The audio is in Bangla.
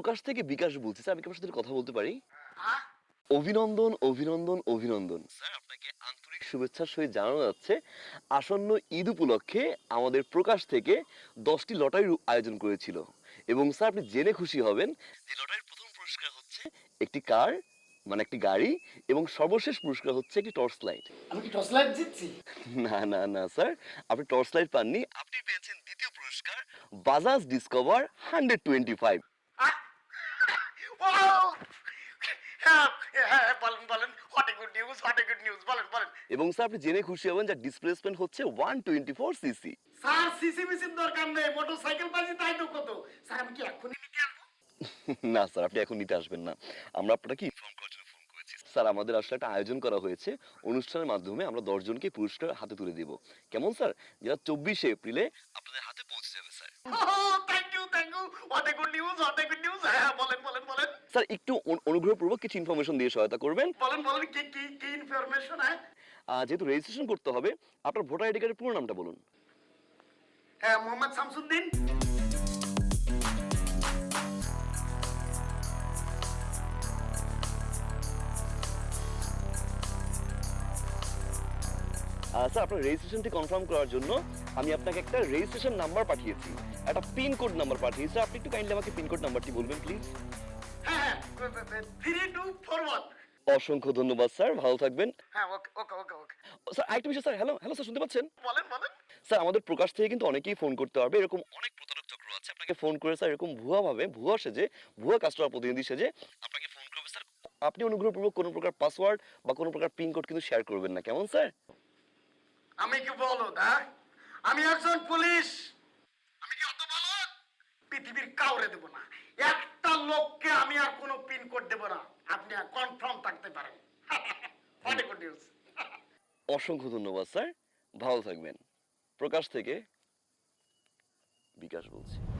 প্রকাশ থেকে বিকাশ বলছি স্যার, আমি কি আপনার সাথে কথা বলতে পারি? আহ, অভিনন্দন, অভিনন্দন, অভিনন্দন। স্যার আপনাকে আন্তরিক শুভেচ্ছার সহিত জানানো যাচ্ছে আসন্ন ঈদ উপলক্ষে আমাদের প্রকাশ থেকে 10টি লটারির আয়োজন করেছিল। এবং স্যার আপনি জেনে খুশি হবেন যে লটারির প্রথম পুরস্কার হচ্ছে একটি কার, মানে একটি গাড়ি, এবং সর্বশেষ পুরস্কার হচ্ছে একটি টর্চ লাইট। আমি কি টর্চ লাইট জিতছি? না না না স্যার, আপনি টর্চ লাইট পাননি, আপনি পেয়েছেন দ্বিতীয় পুরস্কার বাজাজ ডিসকভার 125। আহ, ও হ্যাঁ হ্যাঁ বলেন বলেন, what a good news, what a good news, বলেন বলেন। এবং স্যার আপনি জেনে খুশি হবেন যে ডিসপ্লেসমেন্ট হচ্ছে 124 সিসি। স্যার সিসি মিসির দরকার নেই, মোটরসাইকেল পাচ্ছি তাই তো কত। স্যার আমি কি এখনই নিতে আসবো? না স্যার, আপনি এখন নিতে আসবেন না, আমরা আপনাকে ইনফর্ম করার জন্য ফোন করেছি। স্যার আমাদের আসলে একটা আয়োজন করা হয়েছে, অনুষ্ঠানের মাধ্যমে আমরা 10 জনকে পুরস্কার হাতে তুলে দিব। কেমন স্যার? যেটা 24 এপ্রিলে আপনাদের হাতে পৌঁছে যাবে sir. Thank you thank you, what a good news, what a good news. হ্যাঁ বলেন বলেন বলেন স্যার একটু অনুগ্রহপূর্বক কিছু ইনফরমেশন দিয়ে সহায়তা করবেন। বলেন বলেন, কি কি কি ইনফরমেশন? হ্যাঁ যেহেতু রেজিস্ট্রেশন করতে হবে, আপনার ভোটার আইডি কার্ডের পুরো নামটা বলুন। হ্যাঁ, মোহাম্মদ শামসুদ্দিন। স্যার আপনার রেজিস্ট্রেশনটি কনফার্ম করার জন্য আমি আপনাকে একটা রেজিস্ট্রেশন নাম্বার পাঠিয়েছি, একটা পিন কোড নাম্বার পাঠিয়েছি। আপনি একটু কাইন্ডলি আমাকে পিন কোড নাম্বারটি বলবেন প্লিজ। হ্যাঁ হ্যাঁ, 3241। অসংখ্য ধন্যবাদ স্যার, ভালো থাকবেন। হ্যাঁ ওকে ওকে ওকে ওকে, স্যার আরেকটা বিষয় স্যার, হ্যালো হ্যালো স্যার, শুনতে পাচ্ছেন? বলেন বলেন। স্যার আমাদের প্রকাশ থেকে কিন্তু অনেকেই ফোন করতে পারবে, এরকম অনেক প্রতারক চক্র আছে আপনাকে ফোন করে স্যার এরকম ভুয়া ভাবে, ভুয়া সেজে, ভুয়া কাস্টমার প্রতিনিধি সেজে আপনাকে ফোন করবে স্যার। আপনি অনুগ্রহপূর্বক কোনো প্রকার পাসওয়ার্ড বা কোনো প্রকার পিন কোড কিন্তু শেয়ার করবেন না, কেমন স্যার? আমি কি বলো দা, আমি একজন পুলিশ, আমি কি অত বলো? পৃথিবীর কাউরে দেব না, একটা লোককে আমি আর কোনো পিন কোড দেব না, আপনি আর কনফার্ম থাকতে পারেন। What a good news. অসংখ্য ধন্যবাদ স্যার, ভালো থাকবেন। প্রকাশ থেকে বিকাশ বলছি।